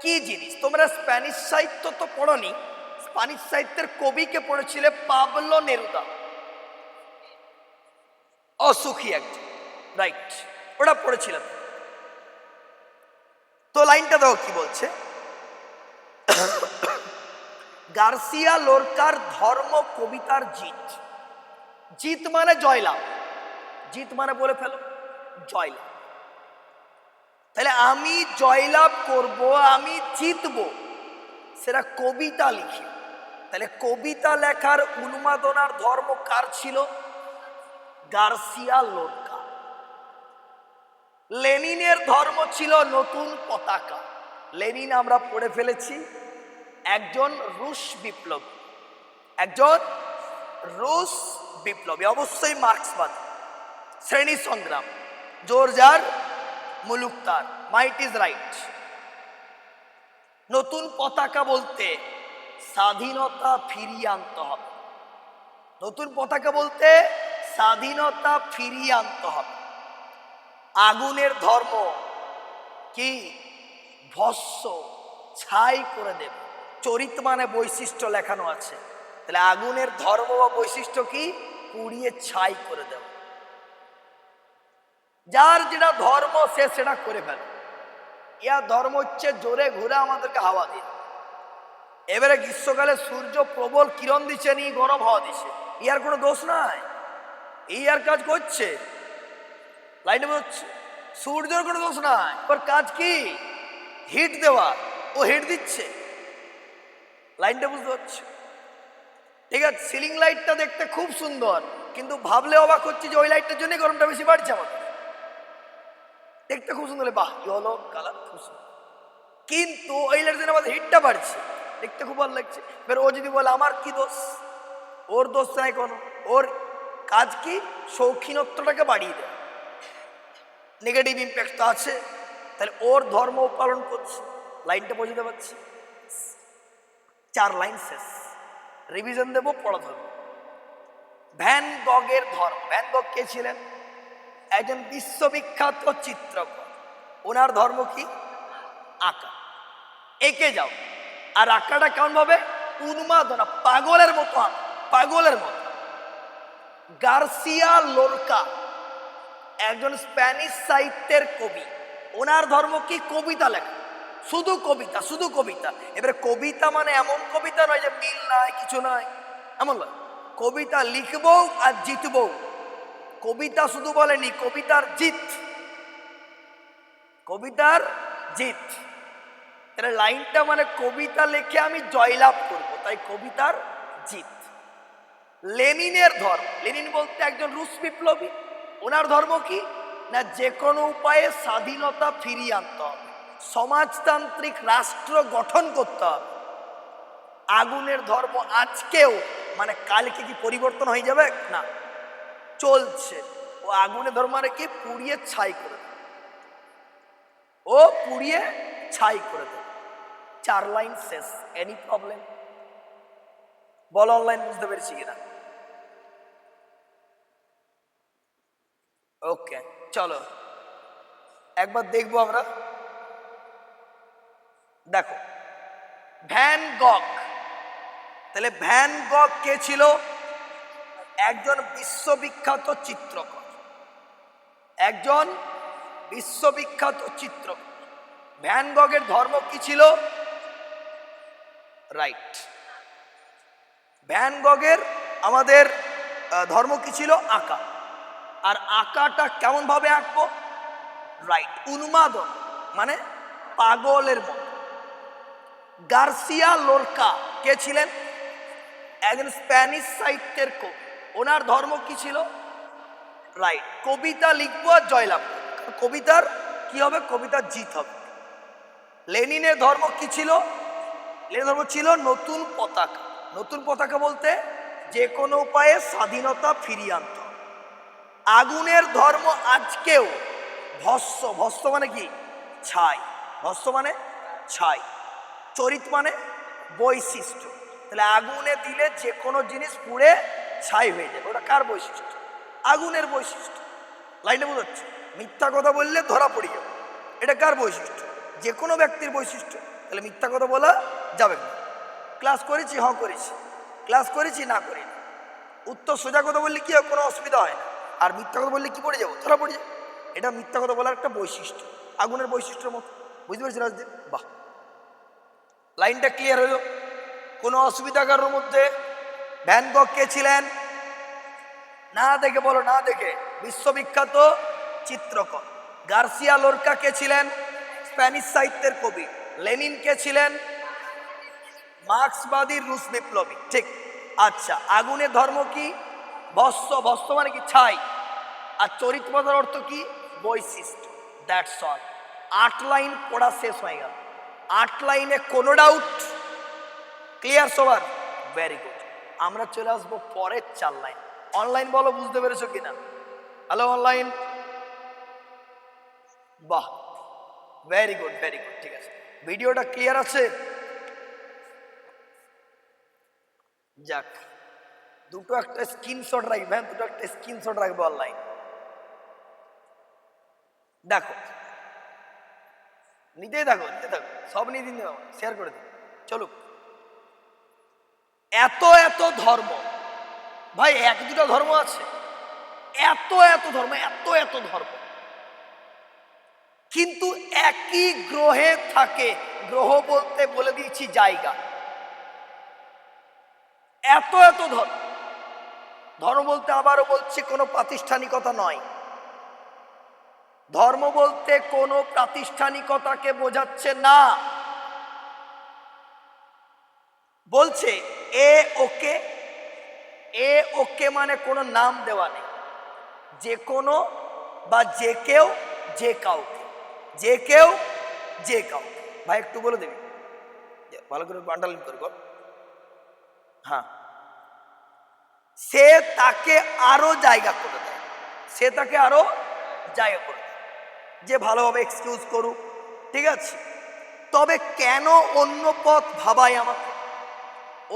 কি জিনিস? তোমরা স্প্যানিশ সাহিত্য তো পড়োনি, স্প্যানিশ সাহিত্যের কবিকে পড়েছিলে পাবলো নেরুদা, অসুখী একজন, রাইট, ওটা পড়েছিলেন। তো লাইনটা দেখো কি বলছে। গার্সিয়া লোরকার ধর্ম কবিতার জিত। জিত মানে জয়লাভ, জিত মানে বলে ফেলো জয়লাভ। তাহলে আমি জয়লাভ করব, আমি জিতব, সেটা কবিতা লিখি। তাহলে কবিতা লেখার উন্মাদনার ধর্ম কার ছিল? Garcia Lorca. লেনিনের ধর্ম ছিল নতুন পতাকা। লেনিন আমরা পড়ে ফেলেছি, একজন রুশ বিপ্লবী, একজন রুশ বিপ্লবী, অবশ্যই মার্ক্সবাদ, শ্রেণী সংগ্রাম, জোর যার মুলুক তার, মাইট ইজ রাইট। নতুন পতাকা বলতে স্বাধীনতা ফিরিয়ে আনতে হবে। নতুন পতাকা বলতে স্বাধীনতা ফিরিয়ে আনতে হবে। আগুনের ধর্ম কি? ভস্ম ছাই করে দেবে। চরিত মানে বৈশিষ্ট্য লেখানো আছে, তাহলে আগুনের ধর্ম বা বৈশিষ্ট্য কি? পুড়িয়ে ছাই করে দেবে। যার যেটা ধর্ম সে সেটা করে ফেলে। ইয়ার ধর্ম হচ্ছে জোরে ঘুরে আমাদেরকে হাওয়া দিয়ে। এবারে গ্রীষ্মকালে সূর্য প্রবল কিরণ দিচ্ছে, নিয়ে গরম হাওয়া দিচ্ছে, ইয়ার কোনো দোষ নাই, এই আর কাজ করছে। লাইনে হচ্ছে সূর্যের কোনো দোষ নাই, ওর কাজ কি? হিট দেওয়া, ও হিট দিচ্ছে। লাইনটা বুঝতে পারছো? ঠিক আছে, সিলিং লাইটটা দেখতে খুব সুন্দর, কিন্তু ভাবলে অবাক হচ্ছে যে ওই লাইটটার জন্য গরমটা বেশি বাড়ছে আমাদের। দেখতে খুব সুন্দর, বাহ কি হলো, কালার খুব সুন্দর, কিন্তু ওই লাইটের জন্য আমাদের হিটটা বাড়ছে, দেখতে খুব ভালো লাগছে। এবার ও যদি বলে আমার কি দোষ? ওর দোষ নাই কোনো, ওর কাজ কি? শৌখিনত্বটাকে বাড়িয়ে দেয়, নেগেটিভ ইম্প্যাক্ট তো আছে, তাহলে ওর ধর্ম পালন করছে। লাইনটা বুঝতে পারছি? 4 লাইন শেষ, রিভিশন দেবো, পড়া ধরবো। ভ্যান গগের ধর্ম। ভ্যান গগ কে ছিলেন? একজন বিশ্ববিখ্যাত চিত্রকর। ওনার ধর্ম কি? আঁকা। এঁকে যাও, আর আঁকাটা কেমন ভাবে? উন্মাদনা, পাগলের মতো আঁকা, পাগলের মতো। গার্সিয়া লোরকা একজন স্প্যানিশ সাহিত্যের কবি। ওনার ধর্ম কি? কবিতা লেখা, শুধু কবিতা, শুধু কবিতা। এবারে কবিতা মানে এমন কবিতা নয় যে মিল নাই কিছু নাই, এমন নয়। কবিতা লিখবো আর জিতবো। কবিতা শুধু বলেনি, কবিতার জিত, কবিতার জিত। তাহলে লাইনটা মানে কবিতা লিখে আমি জয়লাভ করব, তাই কবিতার জিত। লেনিনের ধর্ম, লেনিন বলতে একজন রুশ বিপ্লবী। ওনার ধর্ম কি? না যে কোনো উপায়ে স্বাধীনতা ফিরিয়ে আনতে হবে, সমাজতান্ত্রিক রাষ্ট্র গঠন করতে হবে। আগুনের ধর্ম আজকেও, মানে কালকে কি পরিবর্তন হয়ে যাবে? না, চলছে। ও আগুনের ধর্ম মানে কি? পুড়িয়ে ছাই করে দেবে, ও পুড়িয়ে ছাই করে দেবে। 4 লাইন শেষ। Any problem? বলো অনলাইন বুঝতে পেরেছি কিনা? ওকে, চলো একবার দেখবো আমরা। দেখো, ভ্যান গগ। তাহলে ভ্যান গগ কে ছিল? একজন বিশ্ববিখ্যাত চিত্রকর, একজন বিশ্ববিখ্যাত চিত্রকর। ভ্যান গগের ধর্ম কি ছিল? রাইট। ভ্যান গগের আমাদের ধর্ম কি ছিল? আঁকা। আর আঁকাটা কেমন ভাবে আঁকবো? রাইট, উন্মাদন, মানে পাগলের মতো। গার্সিয়া লোরকা কে ছিলেন? একজন স্প্যানিশ সাহিত্যের কবি। ওনার ধর্ম কি ছিল? রাইট, কবিতা লিখবো আর জয়লাভ করবো। কবিতার কি হবে? কবিতার জিত হবে। লেনিনের ধর্ম কি ছিল? লেনিনের ধর্ম ছিল নতুন পতাকা। নতুন পতাকা বলতে যে কোনো উপায়ে স্বাধীনতা ফিরিয়ে আনতে হবে। আগুনের ধর্ম আজকেও ভস্ম। ভস্ম মানে কি? ছাই। ভস্ম মানে ছাই। চরিত মানে বৈশিষ্ট্য। তাহলে আগুনে দিলে যে কোনো জিনিস পুড়ে ছাই হয়ে যাবে। ওটা কার বৈশিষ্ট্য? আগুনের বৈশিষ্ট্য। লাইনে বোঝাচ্ছে? মিথ্যা কথা বললে ধরা পড়ে যাবে, এটা কার বৈশিষ্ট্য? যে কোনো ব্যক্তির বৈশিষ্ট্য। তাহলে মিথ্যা কথা বলা যাবে না। ক্লাস করেছি? হ্যাঁ করেছি। ক্লাস করেছি? না করিনি। উত্তর সোজা কথা বললে কি হয়? কোনো অসুবিধা হয় না। আর মিথ্যা কথা বললে কি পড়ে যাবো? ধরা পড়ে যাবো। এটা মিথ্যা কথা বলার একটা বৈশিষ্ট্য, আগুনের বৈশিষ্ট্যের মতো। বুঝতে পেরেছি রাজদীপ? বাহ, লাইনটা ক্লিয়ার হলো? কোনো অসুবিধা কারোর মধ্যে? ভ্যান গগ কে ছিলেন? না দেখে বলো, না দেখে। বিশ্ববিখ্যাত চিত্রকর। গার্সিয়া লোরকা কে ছিলেন? স্প্যানিশ সাহিত্যের কবি। লেনিন কে ছিলেন? মার্ক্সবাদী রুশ বিপ্লবী। ঠিক। আচ্ছা, আগুনের ধর্ম কি? ভস্ম। ভস্ম মানে কি? ছাই। আর চরিত্রপদার অর্থ কি? বৈশিষ্ট্য। That's all. 8 লাইন পড়া শেষ হয়ে গেল। 8 লাইনে কোনো ডাউট? ক্লিয়ার সবার? Very good. আমরা চলে আসবো পরের 4 লাইন। অনলাইন বলো, বুঝতে পেরেছো কিনা? Hello online? বাহ, ভেরি গুড, ভেরি গুড। ঠিক আছে, ভিডিওটা ক্লিয়ার আছে? যাক, দুটো একটা স্ক্রিনশট রাখবেন, দুটো একটা স্ক্রিনশট রাখবো অনলাইন। দেখো, নিতেই থাকো, নিতে থাকো, সব নিয়ে দিন, শেয়ার করে দিন। চলো, এত এত ধর্ম, ভাই এক দুটো ধর্ম আছে? এত এত ধর্ম, এত এত ধর্ম, কিন্তু একই গ্রহে থাকে। গ্রহ বলতে বলে দিয়েছি জায়গা। এত এত ধর্ম। ধর্ম বলতে আবারও বলছি কোনো প্রাতিষ্ঠানিকতা নয়। ধর্ম বলতে কোনো প্রাতিষ্ঠানিকতাকে বোঝাচ্ছে না। বলছে এ ওকে। এ ওকে মানে কোনো নাম দেওয়া নেই। যে কোনো বা যে কেউ, যে কাউকে, যে কেউ, যে কাউকে। ভাই একটু বলে দিবি, ভালো করে আন্ডারলাইন করব। হ্যাঁ, সে তাকে আরো জায়গা করে দেয়। সে তাকে আরো জায়গা করে দেয়, যে ভালোভাবে এক্সকিউজ করুক। ঠিক আছে, তবে কেন অন্য পথ ভাবায় আমাকে?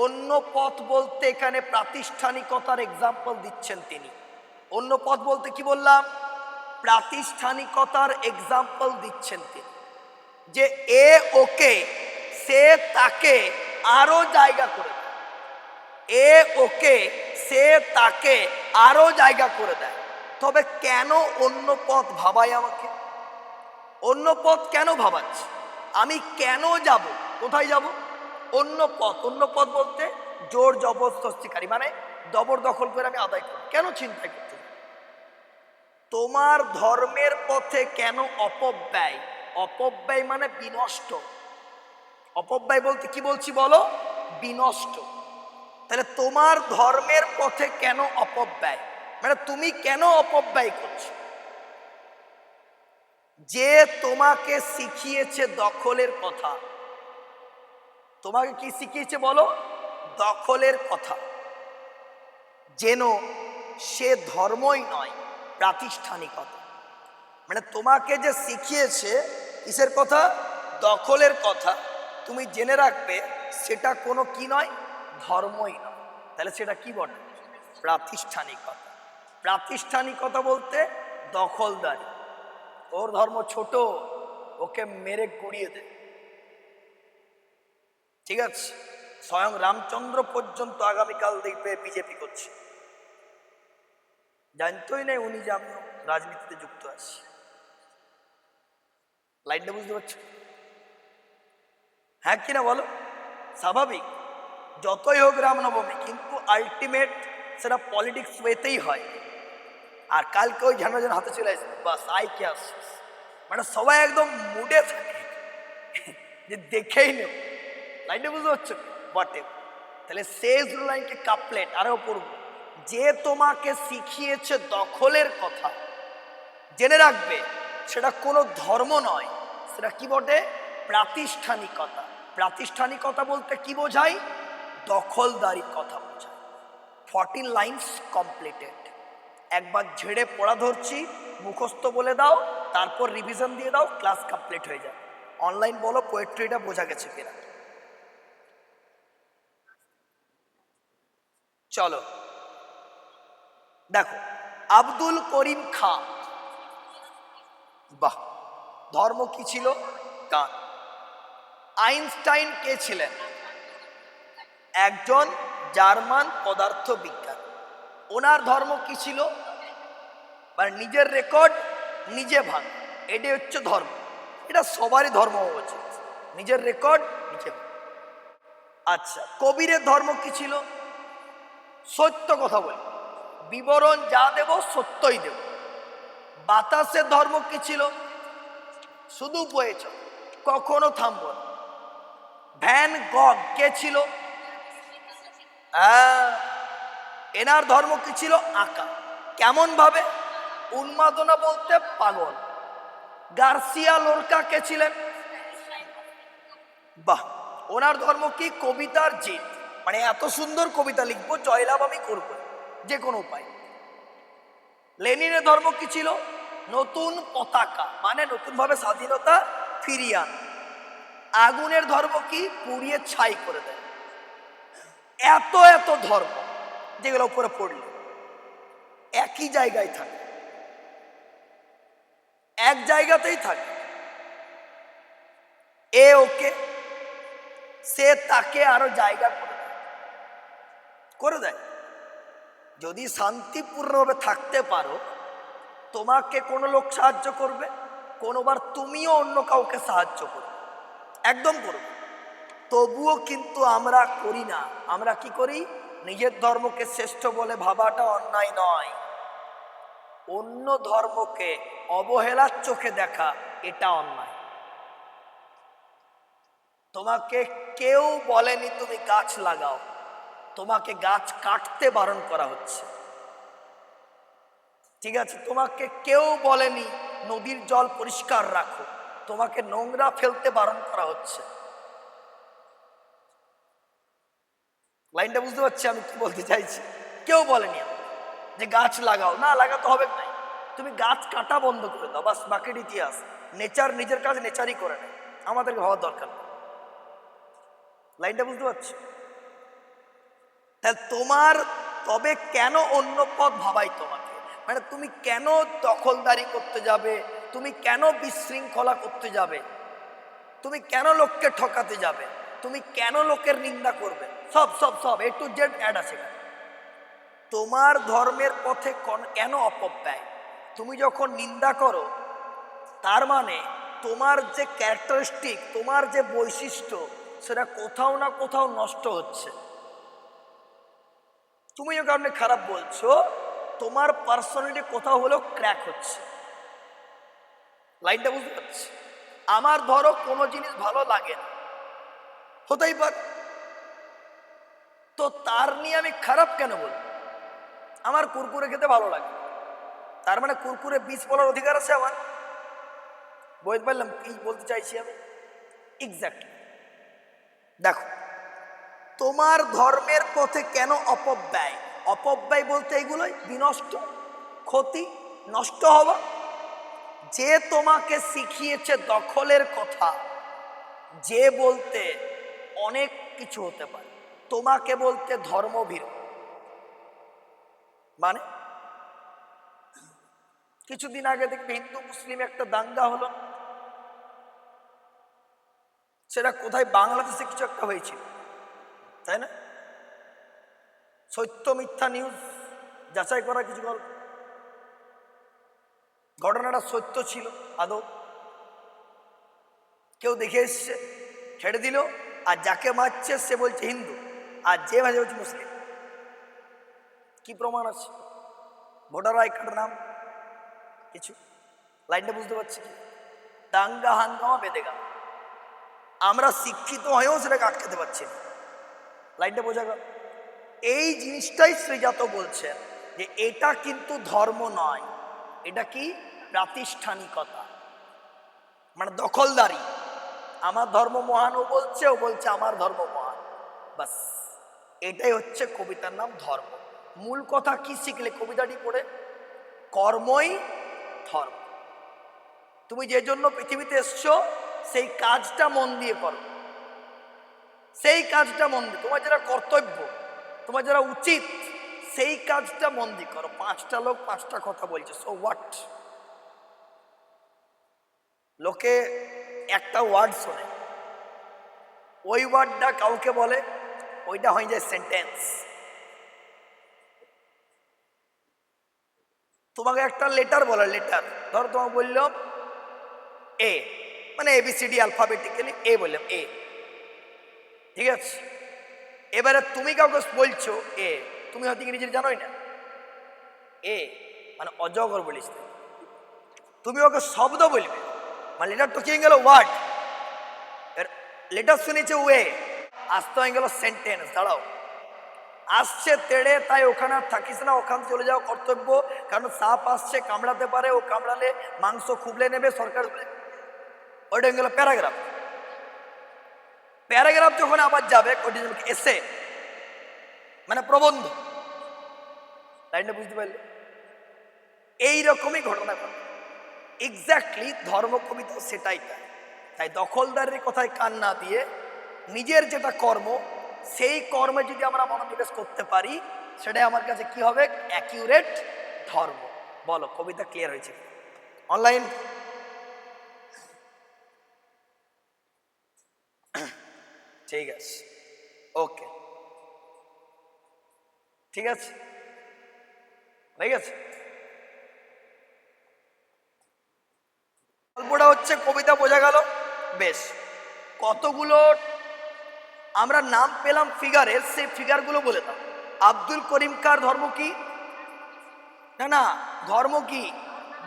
অন্য পথ বলতে এখানে প্রাতিষ্ঠানিকতার এক্সাম্পল দিচ্ছেন তিনি। অন্য পথ বলতে কি বললাম? প্রাতিষ্ঠানিকতার এক্সাম্পল দিচ্ছেন তিনি। যে এ ওকে, সে তাকে আরো জায়গা করে দেয়। এ ওকে, সে তাকে আরো জায়গা করে দেয়। তবে কেন অন্য পথ ভাবায় আমাকে? অন্য পথ কেন ভাবাচ্ছে? আমি কেন যাব? কোথায় যাব? অন্য পথ। অন্য পথ বলতে জোর জবরদস্তিকারী, মানে জবরদখল করে আমি আদায় করব। কেন চিন্তা করতে? তোমার ধর্মের পথে কেন অপব্যয়? অপব্যয় মানে বিনষ্ট। অপব্যয় বলতে কি বলছি বলো? বিনষ্ট। তাহলে তোমার ধর্মের পথে কেন অপব্যয়, মানে তুমি কেন অপব্যয় করছো? যে তোমাকে শিখিয়েছে দখলের কথা। তোমাকে কি শিখিয়েছে বলো? দখলের কথা। যেন সে ধর্মই নয়, প্রাতিষ্ঠানিকতা। মানে তোমাকে যে শিখিয়েছে কিসের কথা? দখলের কথা। তুমি জেনে রাখবে সেটা কোনো কি নয়? ধর্মই নয়। তাহলে সেটা কি বটে? প্রাতিষ্ঠানিকতা। প্রাতিষ্ঠানিকতা বলতে দখলদারি। ওর ধর্ম ছোট, ওকে মেরে গুড়িয়ে দে। ঠিক আছে, স্বয়ং রামচন্দ্র পর্যন্ত আগামীকাল দেখবে বিজেপি করছে। জানতোই না উনি যে আমি রাজনীতিতে যুক্ত আছি। লাইনটা বুঝতে পারছো? হ্যাঁ কিনা বলো? স্বাভাবিক, যতই হোক রামনবমী, কিন্তু আলটিমেট সেটা পলিটিক্স ওয়েতেই হয়। আর কালকে ওই ঝান্ডা যেন হাতে চলে আসে, বাস আই কে আসছিস, মানে সবাই একদম মুডে থাকে যে দেখেই নেব। লাইনটা বুঝতে পারছো? বটে। তাহলে শেষ লাইনকে কাপলেট আরও পড়ব, যে তোমাকে শিখিয়েছে দখলের কথা, জেনে রাখবে সেটা কোনো ধর্ম নয়, সেটা কি বটে? প্রাতিষ্ঠানিকতা। প্রাতিষ্ঠানিকতা বলতে কি বোঝায়? দখলদারির কথা বোঝায়। 14 লাইন্স কমপ্লিটেড। একবার ঝেড়ে পড়া ধরছি, মুখস্থ বলে দাও, তারপর রিভিশন দিয়ে দাও, ক্লাস কমপ্লিট হয়ে যায়। অনলাইন বলো পোয়েট্রিটা বোঝা গেছে কিনা। চলো দেখো, আব্দুল করিম খাঁ, বাহ, ধর্ম কি ছিল? গান। আইনস্টাইন কে ছিলেন? একজন জার্মান পদার্থ বিজ্ঞান। ওনার ধর্ম কি ছিল? মানে নিজের রেকর্ড নিজে ভাঙ, এটাই হচ্ছে ধর্ম। এটা সবারই ধর্ম হওয়া উচিত, নিজের রেকর্ড নিজে ভাঙ। আচ্ছা, কবিরের ধর্ম কি ছিল? সত্য কথা বলি, বিবরণ যা দেব সত্যই দেব। বাতাসের ধর্ম কি ছিল? শুধু বয়ে চল, কখনো থামব না। ভ্যান গগ কে ছিল? হ্যাঁ, এনার ধর্ম কি ছিল? আঁকা। কেমন ভাবে? উন্মাদনা বলতে পাগল। গার্সিয়া লোরকা কে ছিলেন? বাহ, ওনার ধর্ম কি? কবিতার জিত, মানে এত সুন্দর কবিতা লিখবো, জয়লাভ আমি করব যে কোনো উপায়। লেনিনের ধর্ম কি ছিল? নতুন পতাকা, মানে নতুন ভাবে স্বাধীনতা ফিরিয়ে আন। আগুনের ধর্ম কি? পুড়িয়ে ছাই করে দেয়। এত এত ধর্ম, যেগুলো উপরে পড়লে একই জায়গায় থাকে, এক জায়গাতেই থাকে। এ ওকে, সে তাকে আরো জায়গা করে দেয়। যদি শান্তিপূর্ণভাবে থাকতে পারো, তোমাকে কোনো লোক সাহায্য করবে, কোনোবার তুমিও অন্য কাউকে সাহায্য করবে, একদম করবে। তবুও কিন্তু আমরা করি না। আমরা কি করি? নিজের ধর্মকে শ্রেষ্ঠ বলে ভাবাটা অন্যায় নয়, অন্য ধর্মকে অবহেলার চোখে দেখা এটা অন্যায়। তোমাকে কেউ বলেনি তুমি গাছ লাগাও, তোমাকে গাছ কাটতে বারণ করা হচ্ছে। ঠিক আছে, তোমাকে কেউ বলেনি নদীর জল পরিষ্কার রাখো, তোমাকে নোংরা ফেলতে বারণ করা হচ্ছে। লাইনটা বুঝতে পারছি আমি কি বলতে চাইছি? কেউ বলেনি যে গাছ লাগাও, না লাগাতে হবে না, তুমি গাছ কাটা বন্ধ করে দাও, বাস, বাকির ইতিহাস। নেচার নিজের কাজ নেচারই করে নেয়, আমাদেরকে ভাবার দরকার নেই। লাইনটা বুঝতে পারছি? তাহলে তোমার তবে কেন অন্য পথ ভাবাই তোমাকে, মানে তুমি কেন দখলদারি করতে যাবে, তুমি কেন বিশৃঙ্খলা করতে যাবে, তুমি কেন লোককে ঠকাতে যাবে, তুমি কেন লোকের নিন্দা করবে, সব সব সব এ টু জেড অ্যাড আছে। তোমার ধর্মের পথে কেন অপব্যয়? তুমি যখন নিন্দা করো, তার মানে তোমার যে ক্যারেক্টারিস্টিক, তোমার যে বৈশিষ্ট্য, সেটা কোথাও না কোথাও নষ্ট হচ্ছে। তুমি যে কারণে খারাপ বলছো, তোমার পার্সোনালিটি কোথাও হলেও ক্র্যাক হচ্ছে। লাইনটা বুঝতে পারছি? আমার ধরো কোনো জিনিস ভালো লাগে না, হতেই পারে, তো তার নিয়ে আমি খারাপ কেন বলবো? আমার কুরকুরে খেতে ভালো লাগে, তার মানে কুরকুরে বীজ বলার অধিকার আছে আমার? বুঝতে পারলাম কি বলতে চাইছি আমি? এক্স্যাক্টলি। দেখো, তোমার ধর্মের পথে কেন অপব্যয়? অপব্যয় বলতে এগুলোই বিনষ্ট, ক্ষতি, নষ্ট হওয়া। যে তোমাকে শিখিয়েছে দখলের কথা, যে বলতে অনেক কিছু হতে পারে, তোমাকে বলতে ধর্মভীরু, মানে কিছুদিন আগে দেখবে হিন্দু মুসলিম একটা দাঙ্গা হলো, সেটা কোথায়? বাংলাদেশে কিছু একটা হয়েছিল, তাই না? সত্য মিথ্যা নিউজ যাচাই করা কিছু গল্প। ঘটনাটা সত্য ছিল আদৌ? কেউ দেখে এসছে, ছেড়ে দিল, আর যাকে মারছে সে বলছে হিন্দু, আর যে মাঝে বলছে মুসলিম। কি প্রমাণ আছে? ভোটার আই কার্ড, নাম, কিছু? লাইনটা বুঝতে পারছি কি? দাঙ্গা হাঙ্গামা বেঁধে গেল, আমরা শিক্ষিত হয়েও সেটাকে আটকাতে পারছি না। লাইনটা বোঝা গেল? এই জিনিসটাই শ্রীজাত বলছেন যে এটা কিন্তু ধর্ম নয়, এটা কি? প্রাতিষ্ঠানিকতা, মানে দখলদারি। আমার ধর্ম মহান, ও বলছে আমার ধর্ম মহান, বাস। এটাই হচ্ছে কবিতার নাম ধর্ম। মূল কথা কি শিখলে কবিতাটি পড়ে? কর্মই ধর্ম। তুমি যে জন্য পৃথিবীতে এসছো সেই কাজটা মন দিয়ে করো, সেই কাজটা মন দিয়ে, তোমার যেটা কর্তব্য, তোমার যেটা উচিত, সেই কাজটা মন দিয়ে করো। 5টা লোক 5টা কথা বলছে, সো হোয়াট? লোকে একটা ওয়ার্ড শোনে, ওই ওয়ার্ডটা কাউকে বলে, ওইটা হয়ে যায় সেন্টেন্স। তোমাকে একটা লেটার বলে, লেটার ধরো তোমাকে বললাম এ, মানে ABCD অ্যালফাবেটিক্যালি এ বললাম, এ, ঠিক আছে? এবারে তুমি কাউকে বলছো এ, তুমি হয়তো ইংরেজি জানোই না, এ মানে অজগর বলিস, তুমি ওকে শব্দ বলবে, মানে লেটার তো কি হয়ে গেল? ওয়ার্ড। লেটার শুনেছে ওয়ে, আসতে হয়ে গেল সেন্টেন্স। দাঁড়াও, আসছে তেড়ে, তাই ওখানে আর থাকিস না, ওখান চলে যাওয়া কর্তব্য, কারণ সাপ আসছে, কামড়াতে পারে, ও কামড়ালে মাংস খুবলে নেবে সরকার। ওইটা হয়ে গেল প্যারাগ্রাফ। প্যারাগ্রাফ যখন আবার যাবে এসে, মানে প্রবন্ধ। লাইনটা বুঝতে পারলে? এইরকমই ঘটনা ঘটে এক্স্যাক্টলি ধর্ম কবিতা সেটাই। তাই দখলদারের কথায় কান না দিয়ে নিজের যেটা কর্ম, সেই কর্মে যদি আমরা মনোনিবেশ করতে পারি, সেটাই আমার কাছে কি হবে? অ্যাকিউরেট ধর্ম। বলো, কবিতা ক্লিয়ার হয়েছে? অনলাইন ঠিক আছে, ওকে, ঠিক আছে, হয়ে গেছে। গল্পটা হচ্ছে, কবিতা বোঝা গেল বেশ। কতগুলো আমরা নাম পেলাম ফিগারের, সেই ফিগারগুলো বলে দাও। আব্দুল করিম কার ধর্ম কি? না না, ধর্ম কি?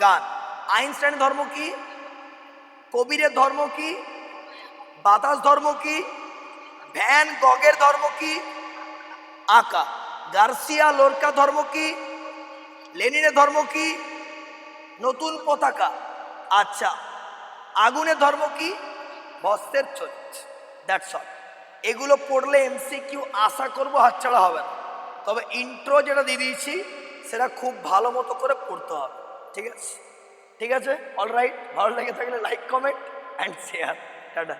গান। আইনস্টাইনের ধর্ম কি? কবিরের ধর্ম কি? বাতাস ধর্ম কি? ভ্যান গগের ধর্ম কি? আঁকা। গার্সিয়া লোরকা ধর্ম কি? লেনিনের ধর্ম কি? নতুন পতাকা। আচ্ছা, আগুনের ধর্ম কি? বস্ত্রের চরিত। That's all. এগুলো পড়লে MCQ আশা করবো হাতছাড়া হবে না, তবে ইন্ট্রো যেটা দিয়ে দিয়েছি সেটা খুব ভালো মতো করে পড়তে হবে। ঠিক আছে? ঠিক আছে, অলরাইট। ভালো লেগে থাকলে like, comment and share. Tata.